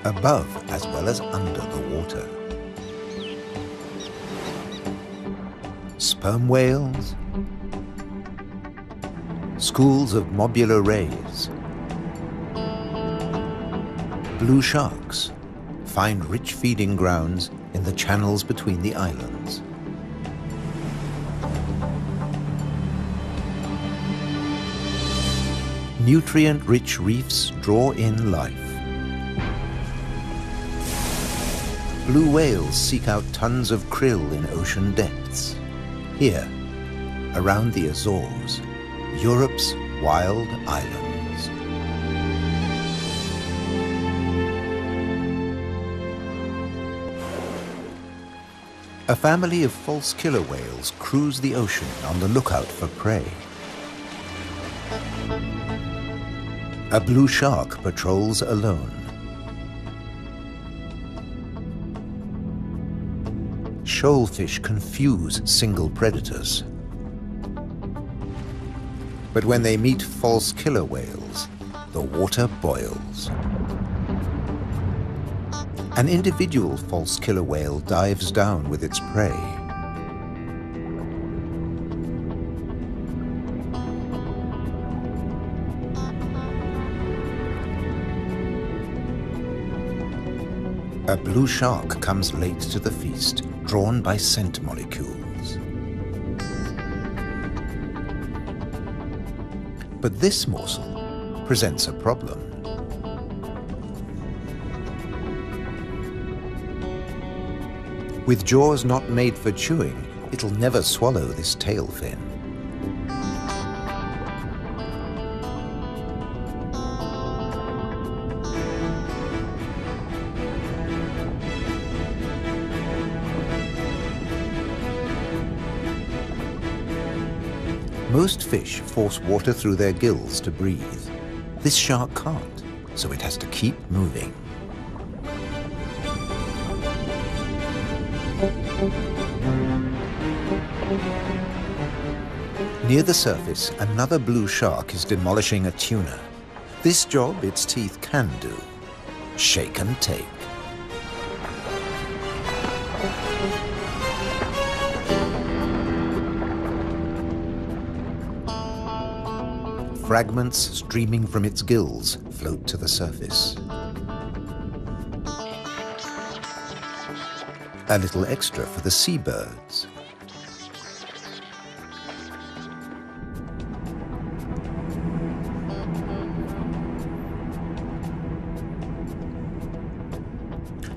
above as well as under the water. Sperm whales, schools of mobular rays, blue sharks find rich feeding grounds in the channels between the islands. Nutrient-rich reefs draw in life. Blue whales seek out tons of krill in ocean depths. Here, around the Azores, Europe's wild islands. A family of false killer whales cruise the ocean on the lookout for prey. A blue shark patrols alone. Shoalfish confuse single predators. But when they meet false killer whales, the water boils. An individual false killer whale dives down with its prey. A blue shark comes late to the feast, drawn by scent molecules. But this morsel presents a problem. With jaws not made for chewing, it'll never swallow this tail fin. Most fish force water through their gills to breathe. This shark can't, so it has to keep moving. Near the surface, another blue shark is demolishing a tuna. This job its teeth can do: shake and take. Fragments streaming from its gills float to the surface. A little extra for the seabirds.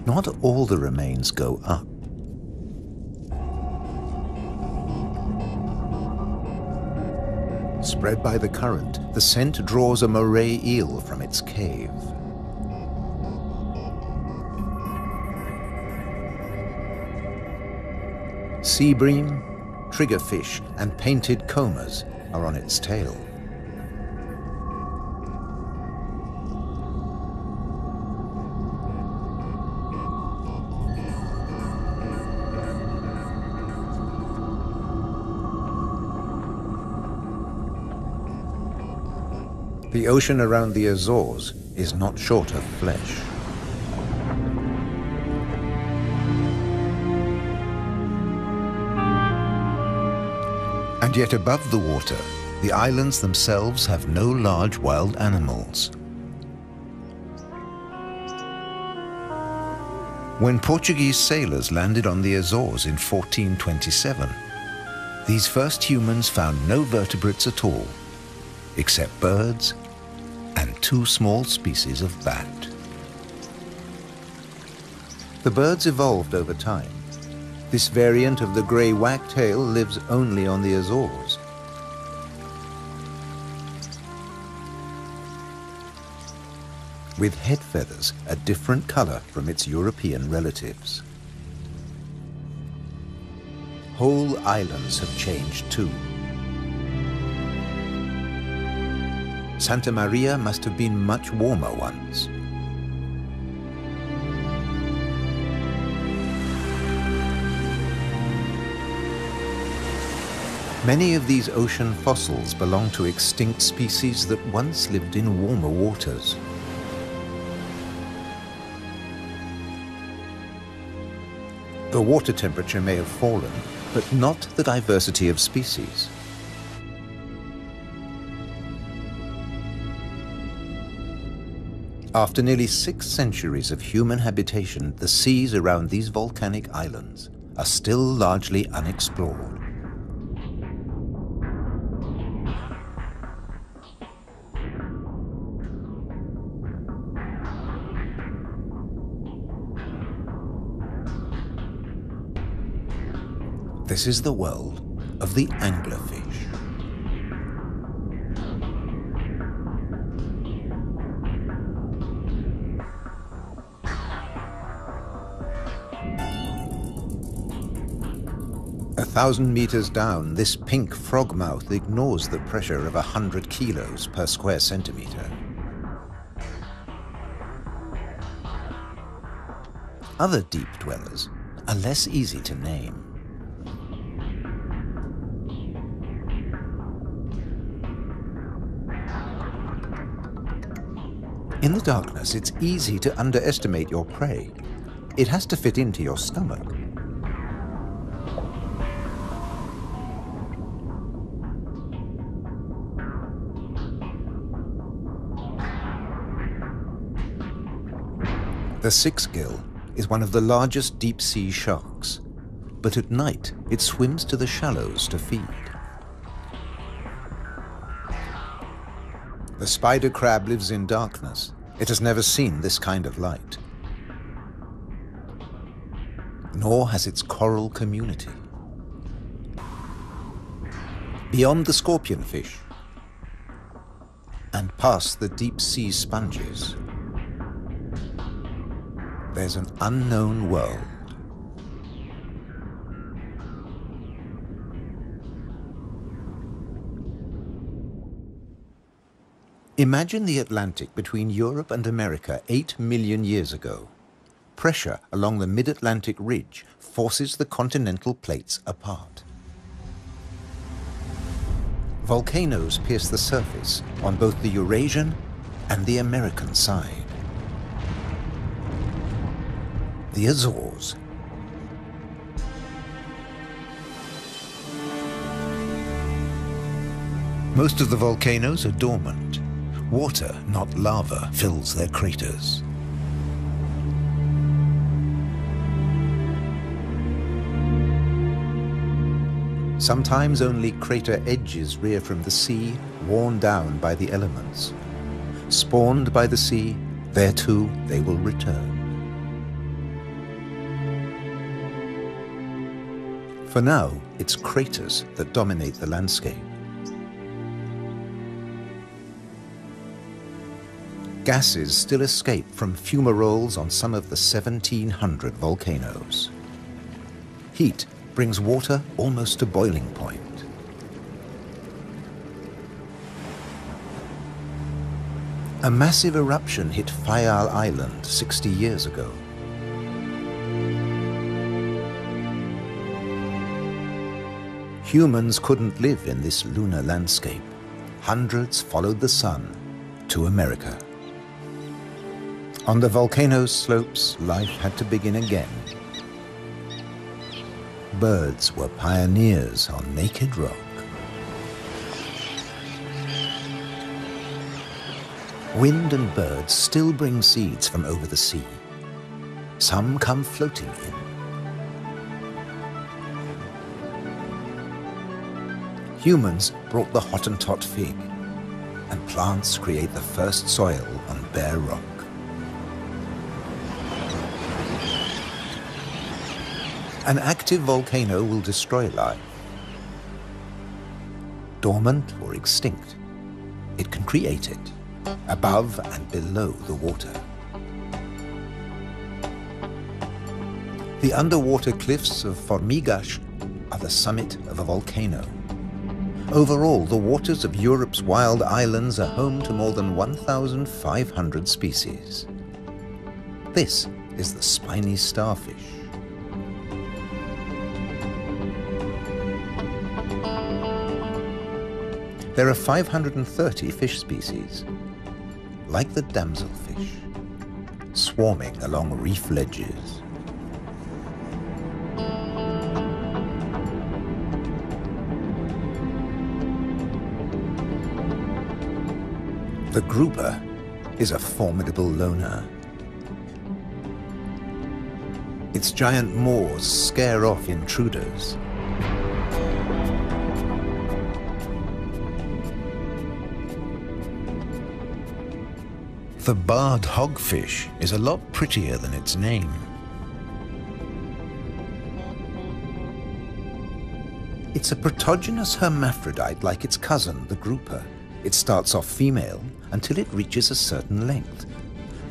Not all the remains go up. Spread by the current, the scent draws a moray eel from its cave. Sea bream, triggerfish, and painted combers are on its tail. The ocean around the Azores is not short of flesh. And yet above the water, the islands themselves have no large wild animals. When Portuguese sailors landed on the Azores in 1427, these first humans found no vertebrates at all, except birds and two small species of bat. The birds evolved over time. This variant of the grey wagtail lives only on the Azores. With head feathers a different color from its European relatives. Whole islands have changed too. Santa Maria must have been much warmer once. Many of these ocean fossils belong to extinct species that once lived in warmer waters. The water temperature may have fallen, but not the diversity of species. After nearly 6 centuries of human habitation, the seas around these volcanic islands are still largely unexplored. This is the world of the anglerfish. A 1,000 meters down, this pink frogmouth ignores the pressure of 100 kilos per square centimeter. Other deep dwellers are less easy to name. In the darkness, it's easy to underestimate your prey. It has to fit into your stomach. The six-gill is one of the largest deep-sea sharks, but at night it swims to the shallows to feed. The spider crab lives in darkness. It has never seen this kind of light. Nor has its coral community. Beyond the scorpionfish and past the deep-sea sponges, there's an unknown world. Imagine the Atlantic between Europe and America 8 million years ago. Pressure along the mid-Atlantic ridge forces the continental plates apart. Volcanoes pierce the surface on both the Eurasian and the American side. The Azores. Most of the volcanoes are dormant. Water, not lava, fills their craters. Sometimes only crater edges rear from the sea, worn down by the elements. Spawned by the sea, thereto they will return. For now, it's craters that dominate the landscape. Gases still escape from fumaroles on some of the 1,700 volcanoes. Heat brings water almost to boiling point. A massive eruption hit Fayal Island 60 years ago. Humans couldn't live in this lunar landscape. Hundreds followed the sun to America. On the volcano's slopes, life had to begin again. Birds were pioneers on naked rock. Wind and birds still bring seeds from over the sea. Some come floating in. Humans brought the Hottentot fig, and plants create the first soil on bare rock. An active volcano will destroy life. Dormant or extinct, it can create it, above and below the water. The underwater cliffs of Formigas are the summit of a volcano. Overall, the waters of Europe's wild islands are home to more than 1,500 species. This is the spiny starfish. There are 530 fish species, like the damselfish, swarming along reef ledges. The grouper is a formidable loner. Its giant maws scare off intruders. The barred hogfish is a lot prettier than its name. It's a protogynous hermaphrodite like its cousin, the grouper. It starts off female until it reaches a certain length.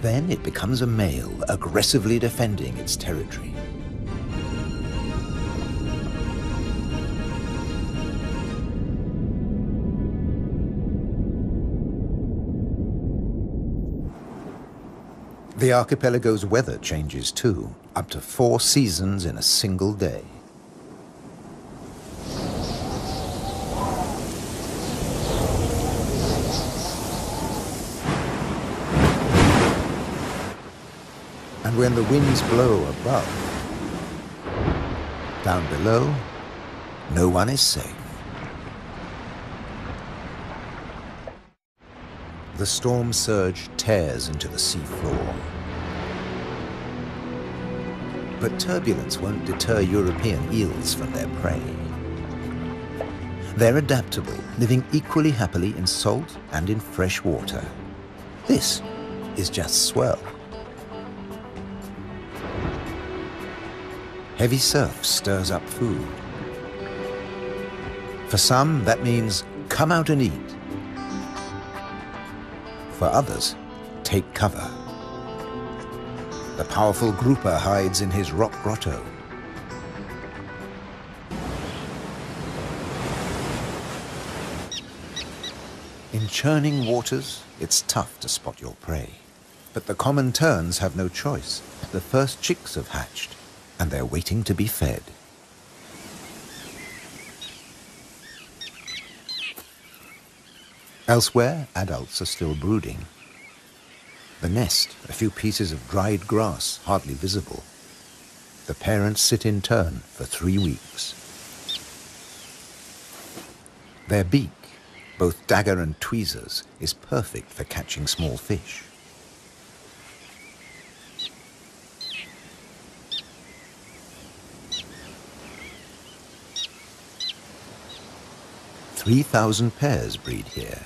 Then it becomes a male, aggressively defending its territory. The archipelago's weather changes too, up to 4 seasons in a single day. And when the winds blow above, down below, no one is safe. The storm surge tears into the sea floor. But turbulence won't deter European eels from their prey. They're adaptable, living equally happily in salt and in fresh water. This is just swell. Heavy surf stirs up food. For some, that means come out and eat. For others, take cover. The powerful grouper hides in his rock grotto. In churning waters, it's tough to spot your prey. But the common terns have no choice. The first chicks have hatched, and they're waiting to be fed. Elsewhere, adults are still brooding. The nest, a few pieces of dried grass, hardly visible. The parents sit in turn for 3 weeks. Their beak, both dagger and tweezers, is perfect for catching small fish. "3,000 pairs breed here.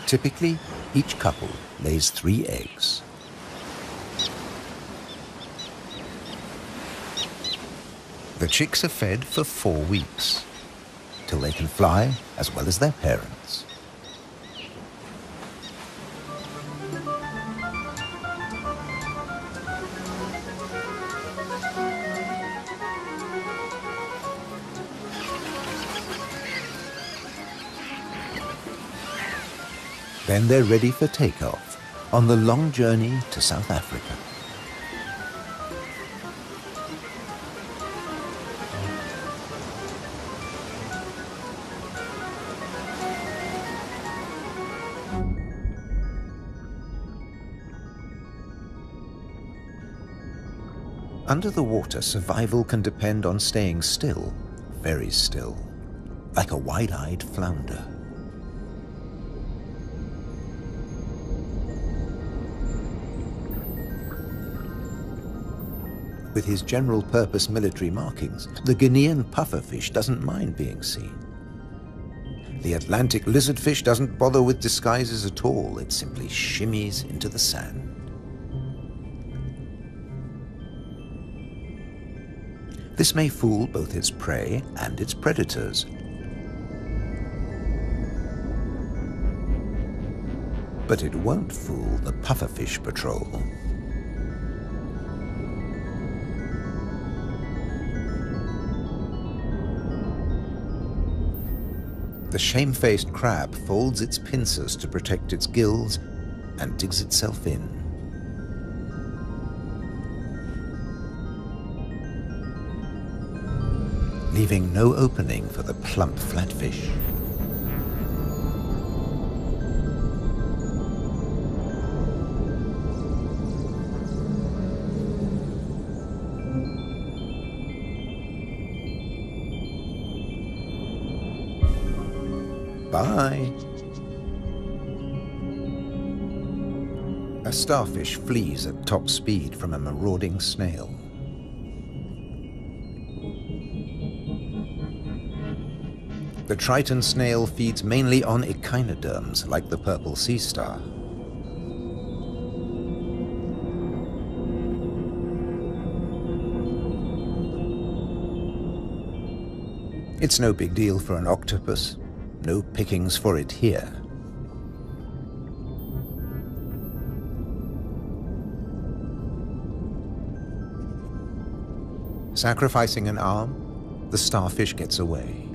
Typically, each couple lays 3 eggs. The chicks are fed for 4 weeks, till they can fly as well as their parents. Then they're ready for takeoff on the long journey to South Africa. Under the water, survival can depend on staying still, very still, like a wide-eyed flounder. With his general-purpose military markings, the Guinean pufferfish doesn't mind being seen. The Atlantic lizardfish doesn't bother with disguises at all. It simply shimmies into the sand. This may fool both its prey and its predators. But it won't fool the pufferfish patrol. The shamefaced crab folds its pincers to protect its gills and digs itself in. Leaving no opening for the plump flatfish. Bye. A starfish flees at top speed from a marauding snail. The Triton snail feeds mainly on echinoderms like the purple sea star. It's no big deal for an octopus. No pickings for it here. Sacrificing an arm, the starfish gets away.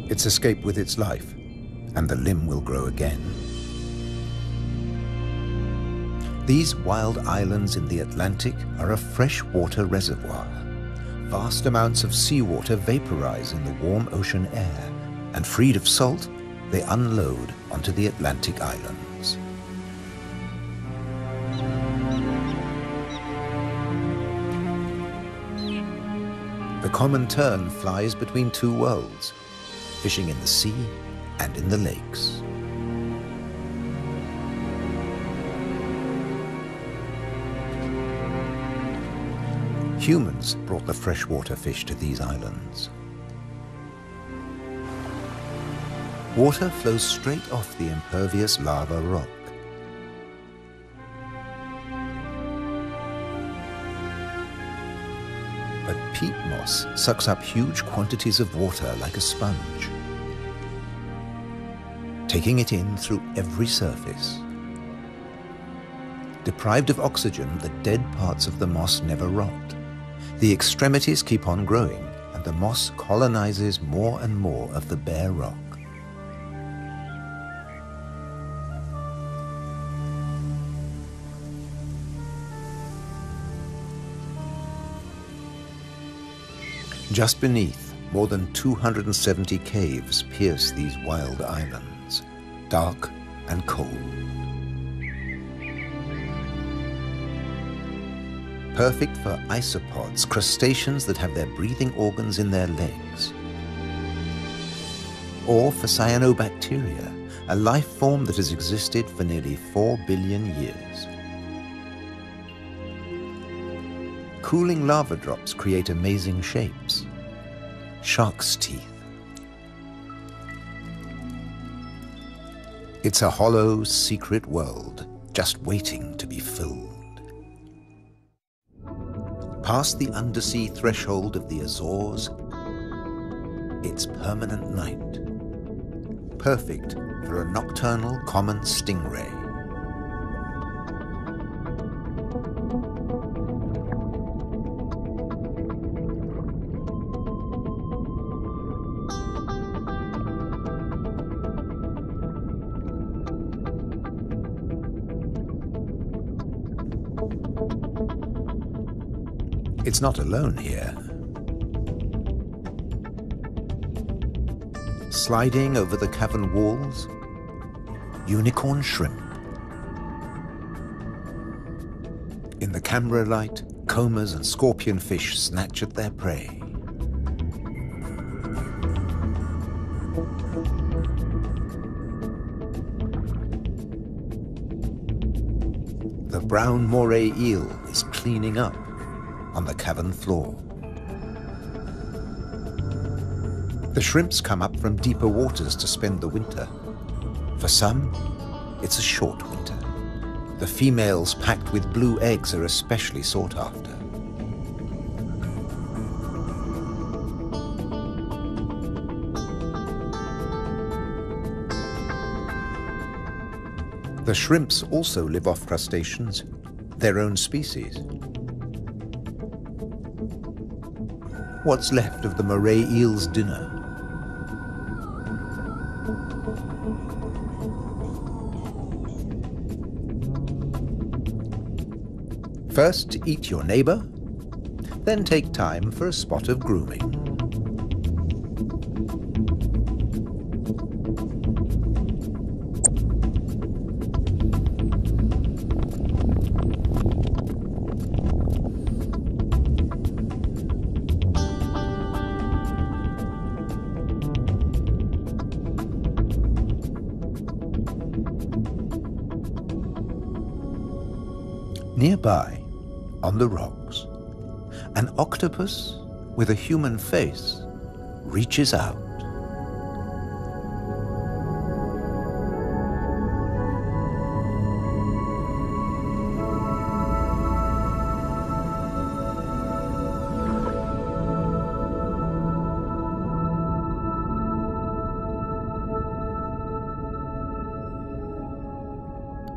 It's escaped with its life, and the limb will grow again. These wild islands in the Atlantic are a freshwater reservoir. Vast amounts of seawater vaporize in the warm ocean air, and freed of salt, they unload onto the Atlantic islands. The common tern flies between two worlds, fishing in the sea and in the lakes. Humans brought the freshwater fish to these islands. Water flows straight off the impervious lava rock. But peat moss sucks up huge quantities of water like a sponge, taking it in through every surface. Deprived of oxygen, the dead parts of the moss never rot. The extremities keep on growing, and the moss colonizes more and more of the bare rock. Just beneath, more than 270 caves pierce these wild islands, dark and cold. Perfect for isopods, crustaceans that have their breathing organs in their legs. Or for cyanobacteria, a life form that has existed for nearly 4 billion years. Cooling lava drops create amazing shapes. Shark's teeth. It's a hollow, secret world, just waiting to be filled. Past the undersea threshold of the Azores, it's permanent night. Perfect for a nocturnal common stingray. It's not alone here. Sliding over the cavern walls, unicorn shrimp. In the camera light, combers and scorpionfish snatch at their prey. The brown moray eel is cleaning up on the cavern floor. The shrimps come up from deeper waters to spend the winter. For some, it's a short winter. The females packed with blue eggs are especially sought after. The shrimps also live off crustaceans, their own species. What's left of the moray eel's dinner? First, eat your neighbor, then take time for a spot of grooming. Nearby, on the rocks, an octopus with a human face reaches out.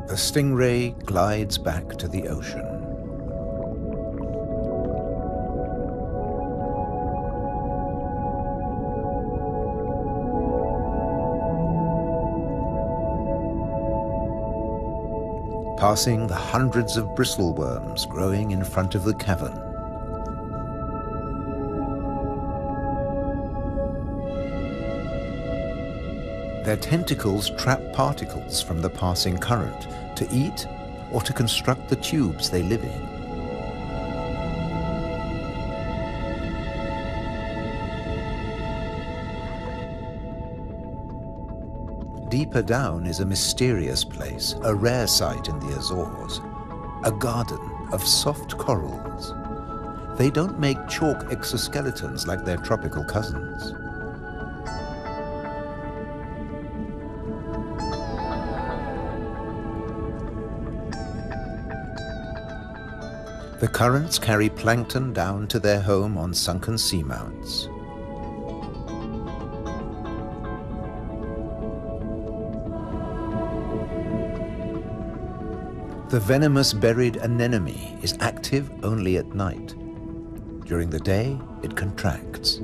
The stingray glides back to the ocean. Passing the hundreds of bristleworms growing in front of the cavern. Their tentacles trap particles from the passing current to eat or to construct the tubes they live in. Deeper down is a mysterious place, a rare sight in the Azores, a garden of soft corals. They don't make chalk exoskeletons like their tropical cousins. The currents carry plankton down to their home on sunken seamounts. The venomous buried anemone is active only at night. During the day, it contracts.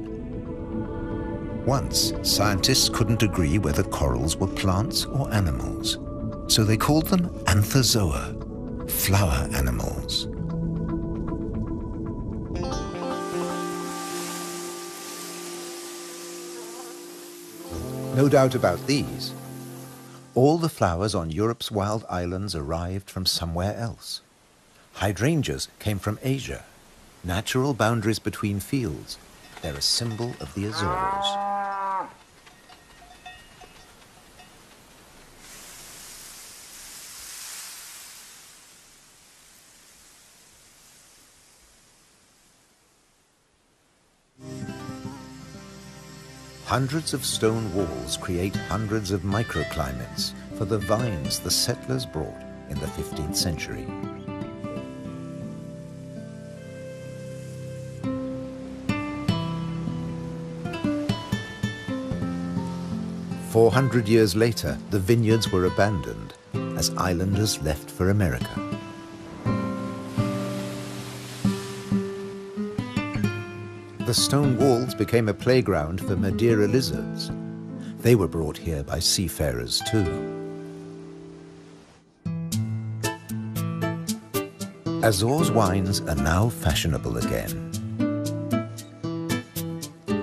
Once, scientists couldn't agree whether corals were plants or animals, so they called them anthozoa, flower animals. No doubt about these. All the flowers on Europe's wild islands arrived from somewhere else. Hydrangeas came from Asia. Natural boundaries between fields. They're a symbol of the Azores. Hundreds of stone walls create hundreds of microclimates for the vines the settlers brought in the 15th century. "400 years later, the vineyards were abandoned as islanders left for America. The stone walls became a playground for Madeira lizards. They were brought here by seafarers too. Azores wines are now fashionable again.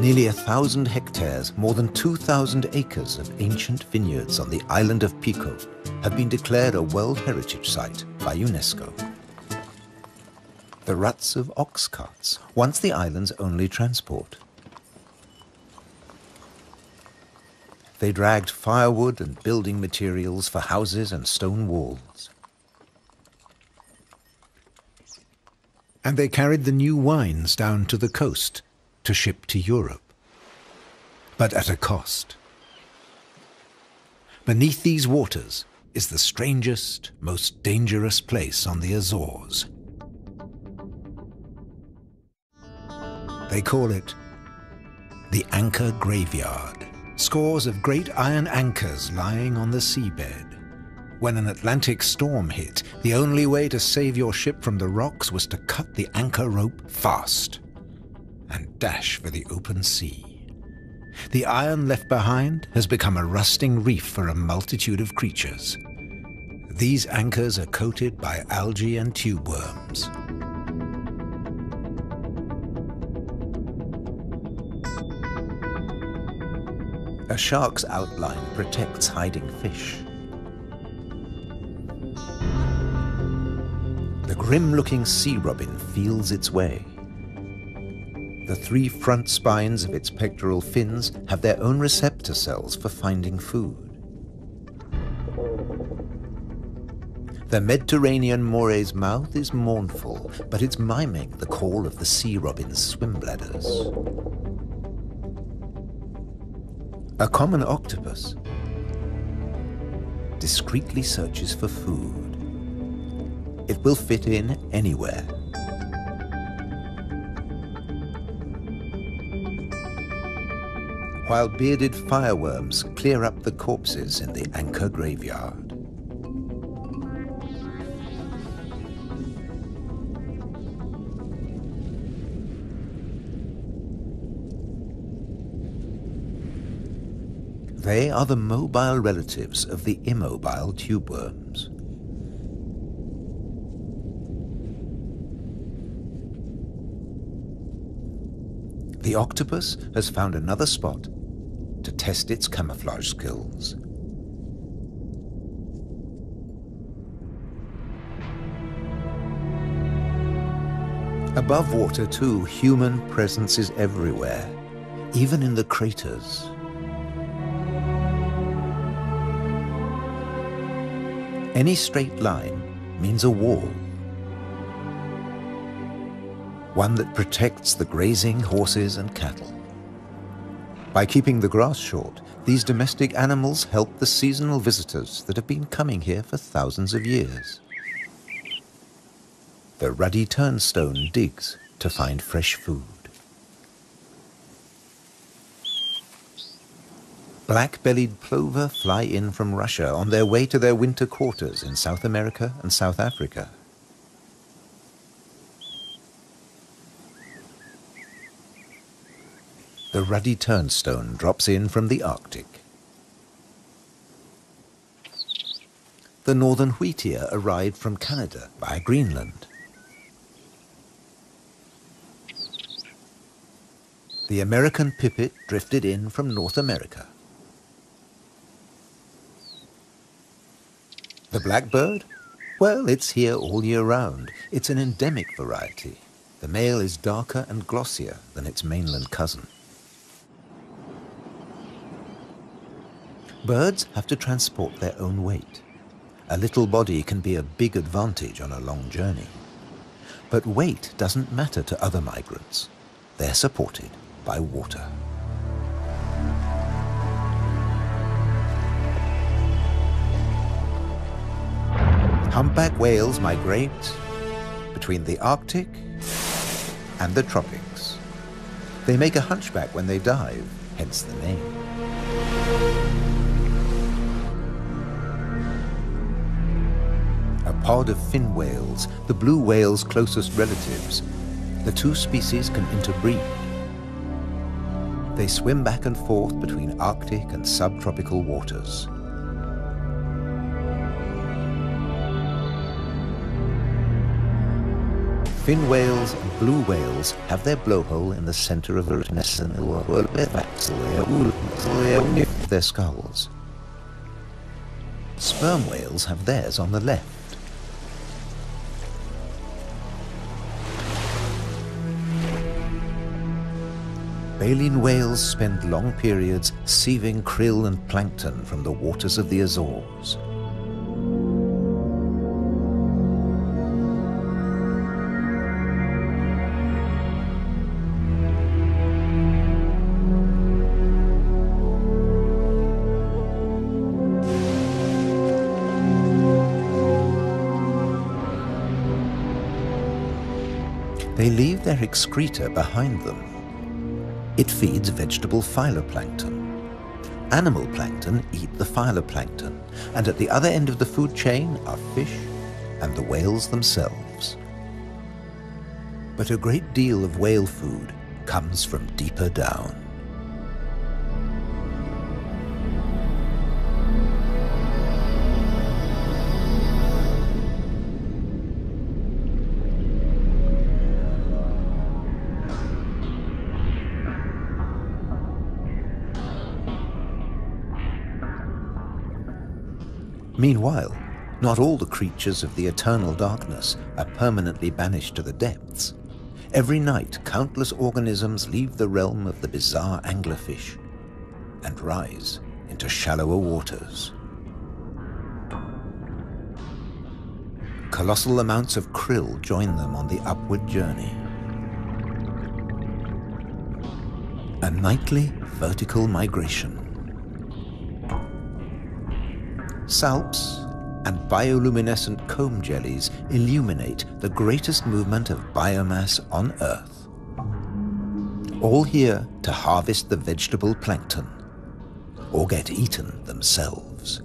Nearly 1,000 hectares, more than 2,000 acres of ancient vineyards on the island of Pico have been declared a World Heritage Site by UNESCO. The ruts of ox carts, once the island's only transport. They dragged firewood and building materials for houses and stone walls. And they carried the new wines down to the coast to ship to Europe, but at a cost. Beneath these waters is the strangest, most dangerous place on the Azores. They call it the Anchor Graveyard. Scores of great iron anchors lying on the seabed. When an Atlantic storm hit, the only way to save your ship from the rocks was to cut the anchor rope fast and dash for the open sea. The iron left behind has become a rusting reef for a multitude of creatures. These anchors are coated by algae and tube worms. A shark's outline protects hiding fish. The grim-looking sea robin feels its way. The 3 front spines of its pectoral fins have their own receptor cells for finding food. The Mediterranean moray's mouth is mournful, but it's miming the call of the sea robin's swim bladders. A common octopus discreetly searches for food. It will fit in anywhere. While bearded fireworms clear up the corpses in the anchor graveyard. They are the mobile relatives of the immobile tube worms. The octopus has found another spot to test its camouflage skills. Above water too, human presence is everywhere, even in the craters. Any straight line means a wall. One that protects the grazing horses and cattle. By keeping the grass short, these domestic animals help the seasonal visitors that have been coming here for thousands of years. The ruddy turnstone digs to find fresh food. Black-bellied plover fly in from Russia on their way to their winter quarters in South America and South Africa. The ruddy turnstone drops in from the Arctic. The northern wheatear arrived from Canada via Greenland. The American pipit drifted in from North America. The blackbird? Well, it's here all year round. It's an endemic variety. The male is darker and glossier than its mainland cousin. Birds have to transport their own weight. A little body can be a big advantage on a long journey. But weight doesn't matter to other migrants. They're supported by water. Humpback whales migrate between the Arctic and the tropics. They make a hunchback when they dive, hence the name. A pod of fin whales, the blue whale's closest relatives. The two species can interbreed. They swim back and forth between Arctic and subtropical waters. Fin whales and blue whales have their blowhole in the center of their skulls. Sperm whales have theirs on the left. Baleen whales spend long periods sieving krill and plankton from the waters of the Azores. They leave their excreta behind them. It feeds vegetable phytoplankton. Animal plankton eat the phytoplankton, and at the other end of the food chain are fish and the whales themselves. But a great deal of whale food comes from deeper down. Meanwhile, not all the creatures of the eternal darkness are permanently banished to the depths. Every night, countless organisms leave the realm of the bizarre anglerfish and rise into shallower waters. Colossal amounts of krill join them on the upward journey. A nightly vertical migration. Salps and bioluminescent comb jellies illuminate the greatest movement of biomass on Earth. All here to harvest the vegetable plankton, or get eaten themselves.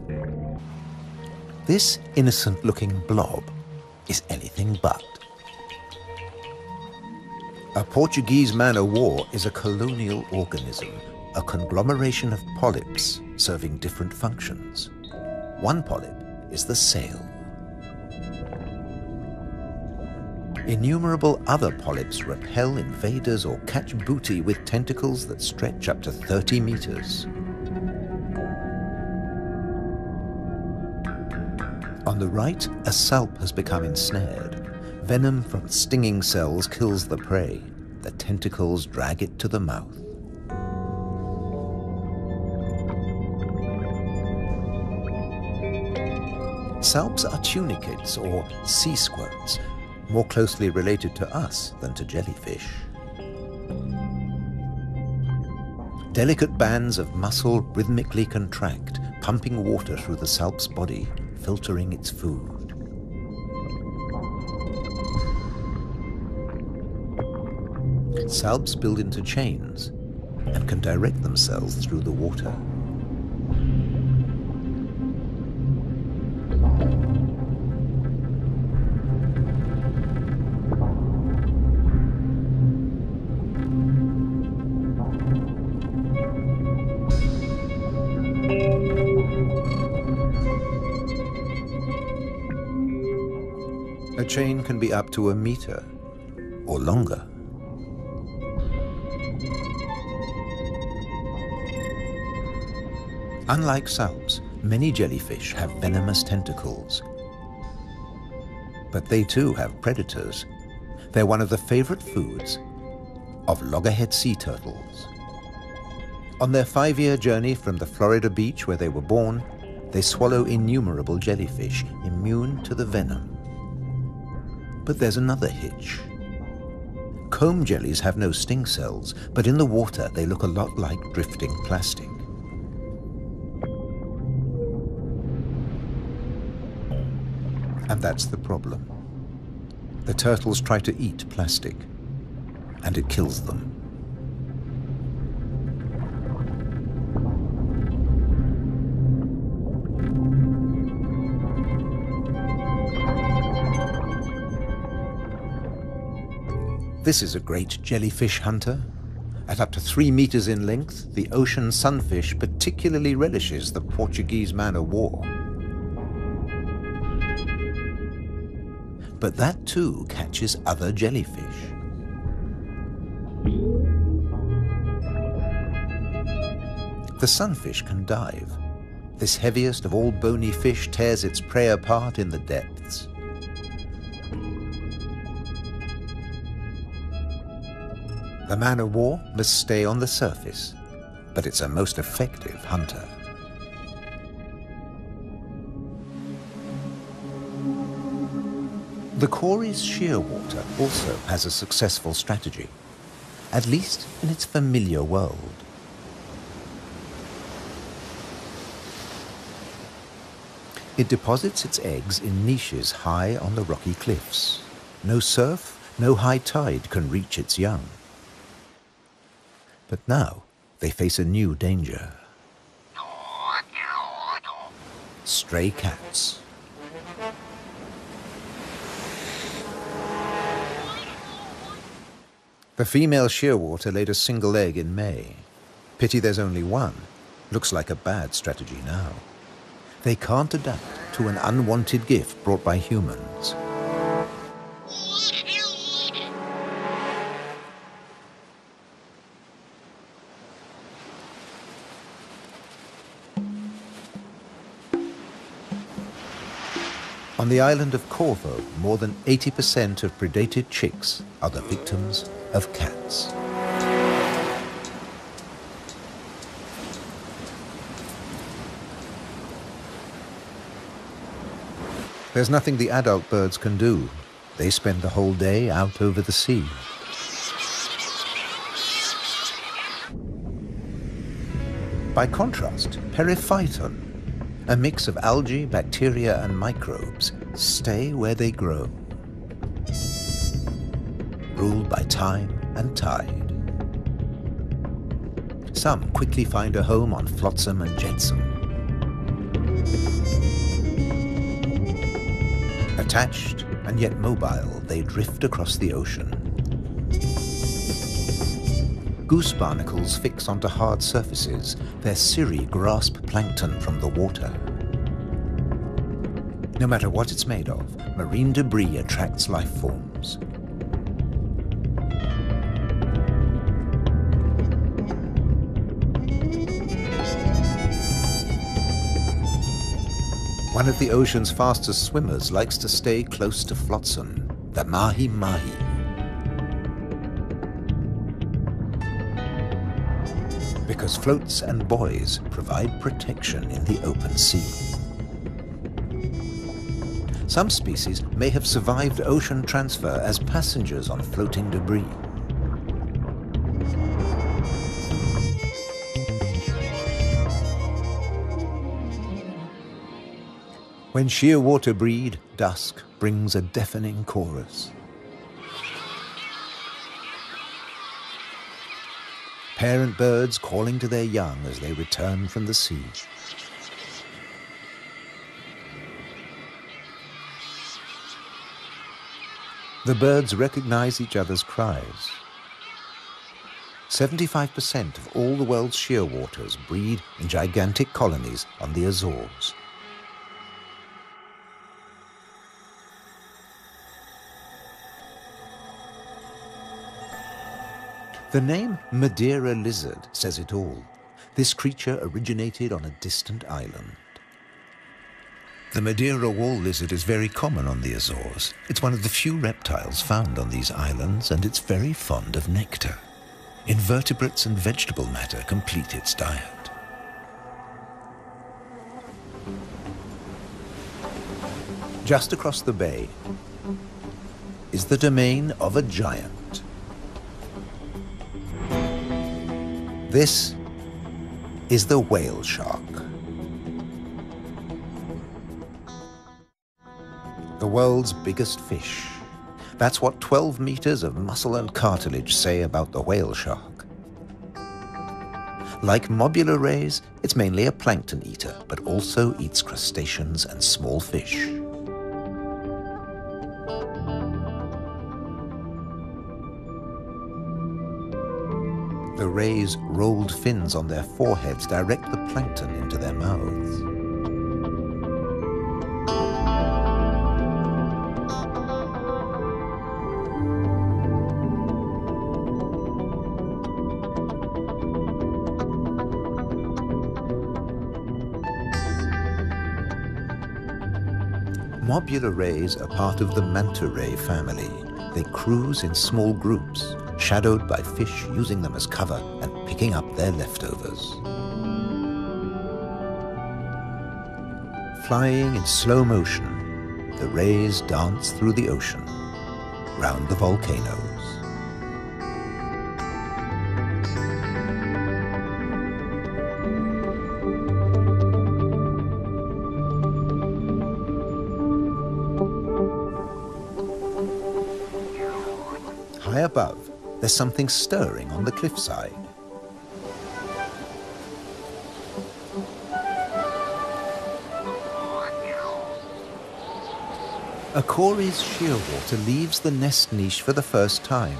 This innocent-looking blob is anything but. A Portuguese man-o'-war is a colonial organism, a conglomeration of polyps serving different functions. One polyp is the sail. Innumerable other polyps repel invaders or catch booty with tentacles that stretch up to 30 meters. On the right, a salp has become ensnared. Venom from stinging cells kills the prey. The tentacles drag it to the mouth. Salps are tunicates or sea squirts, more closely related to us than to jellyfish. Delicate bands of muscle rhythmically contract, pumping water through the salp's body, filtering its food. Salps build into chains and can direct themselves through the water. A chain can be up to a meter or longer. Unlike salps, many jellyfish have venomous tentacles. But they too have predators. They're one of the favorite foods of loggerhead sea turtles. On their 5-year journey from the Florida beach where they were born, they swallow innumerable jellyfish immune to the venom. But there's another hitch. Comb jellies have no sting cells, but in the water they look a lot like drifting plastic. And that's the problem. The turtles try to eat plastic, and it kills them. This is a great jellyfish hunter. At up to 3 meters in length, the ocean sunfish particularly relishes the Portuguese man-o'-war. But that too catches other jellyfish. The sunfish can dive. This heaviest of all bony fish tears its prey apart in the depths. The man-o'-war must stay on the surface, but it's a most effective hunter. The Cory's shearwater also has a successful strategy, at least in its familiar world. It deposits its eggs in niches high on the rocky cliffs. No surf, no high tide can reach its young. But now they face a new danger. Stray cats. The female shearwater laid a single egg in May. Pity there's only one. Looks like a bad strategy now. They can't adapt to an unwanted gift brought by humans. On the island of Corvo, more than 80% of predated chicks are the victims of cats. There's nothing the adult birds can do. They spend the whole day out over the sea. By contrast, periphyton, a mix of algae, bacteria, and microbes, stay where they grow, ruled by time and tide. Some quickly find a home on flotsam and jetsam. Attached and yet mobile, they drift across the ocean. Goose barnacles fix onto hard surfaces. Their cirri grasp plankton from the water. No matter what it's made of, marine debris attracts life forms. One of the ocean's fastest swimmers likes to stay close to flotsam, the mahi-mahi. Because floats and buoys provide protection in the open sea. Some species may have survived ocean transfer as passengers on floating debris. When shearwater breed, dusk brings a deafening chorus. Parent birds calling to their young as they return from the sea. The birds recognize each other's cries. 75% of all the world's shearwaters breed in gigantic colonies on the Azores. The name Madeira lizard says it all. This creature originated on a distant island. The Madeira wall lizard is very common on the Azores. It's one of the few reptiles found on these islands, and it's very fond of nectar. Invertebrates and vegetable matter complete its diet. Just across the bay is the domain of a giant. This is the whale shark. The world's biggest fish. That's what 12 meters of muscle and cartilage say about the whale shark. Like mobula rays, it's mainly a plankton eater, but also eats crustaceans and small fish. The rays' rolled fins on their foreheads direct the plankton into their mouths. Mobula rays are part of the manta ray family. They cruise in small groups, shadowed by fish using them as cover and picking up their leftovers. Flying in slow motion, the rays dance through the ocean, round the volcanoes. High above, there's something stirring on the cliffside. A Cory's shearwater leaves the nest niche for the first time.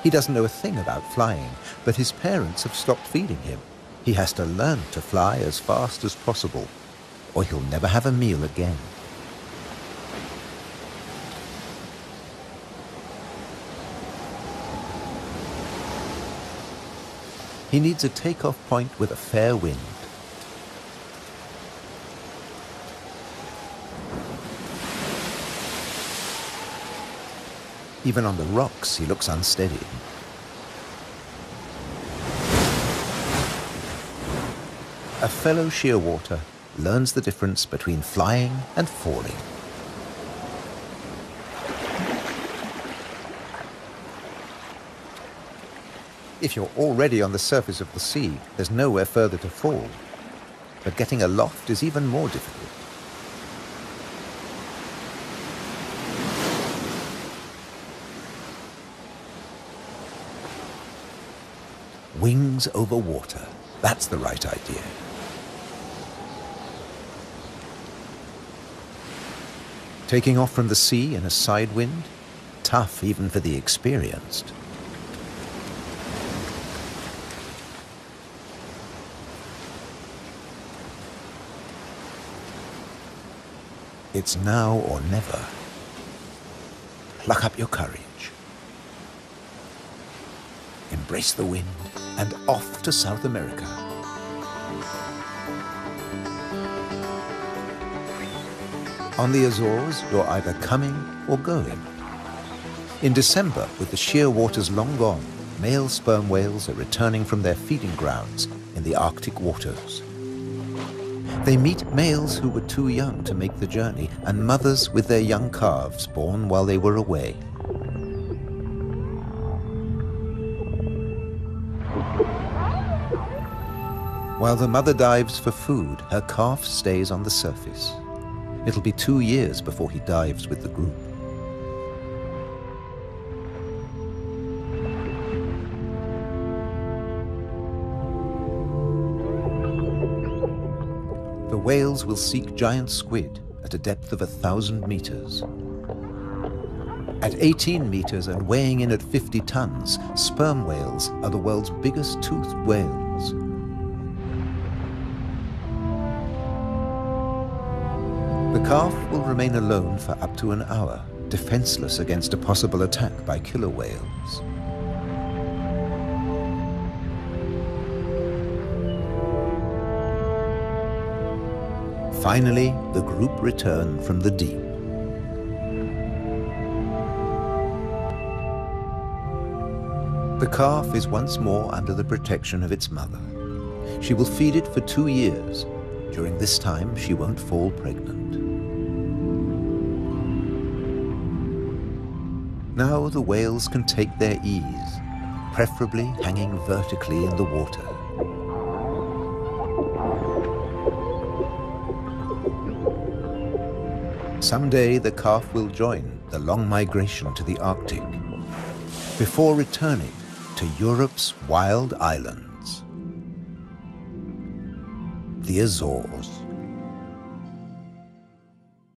He doesn't know a thing about flying, but his parents have stopped feeding him. He has to learn to fly as fast as possible, or he'll never have a meal again. He needs a takeoff point with a fair wind. Even on the rocks, he looks unsteady. A fellow shearwater learns the difference between flying and falling. If you're already on the surface of the sea, there's nowhere further to fall. But getting aloft is even more difficult. Wings over water. That's the right idea. Taking off from the sea in a side wind? Tough even for the experienced. It's now or never. Pluck up your courage. Embrace the wind and off to South America. On the Azores, you're either coming or going. In December, with the sheer waters long gone, male sperm whales are returning from their feeding grounds in the Arctic waters. They meet males who were too young to make the journey and mothers with their young calves born while they were away. While the mother dives for food, her calf stays on the surface. It'll be 2 years before he dives with the group. The whales will seek giant squid at a depth of 1,000 meters. At 18 meters and weighing in at 50 tons, sperm whales are the world's biggest toothed whales. The calf will remain alone for up to an hour, defenseless against a possible attack by killer whales. Finally, the group return from the deep. The calf is once more under the protection of its mother. She will feed it for 2 years. During this time, she won't fall pregnant. Now the whales can take their ease, preferably hanging vertically in the water. Someday the calf will join the long migration to the Arctic, before returning to Europe's wild islands, the Azores.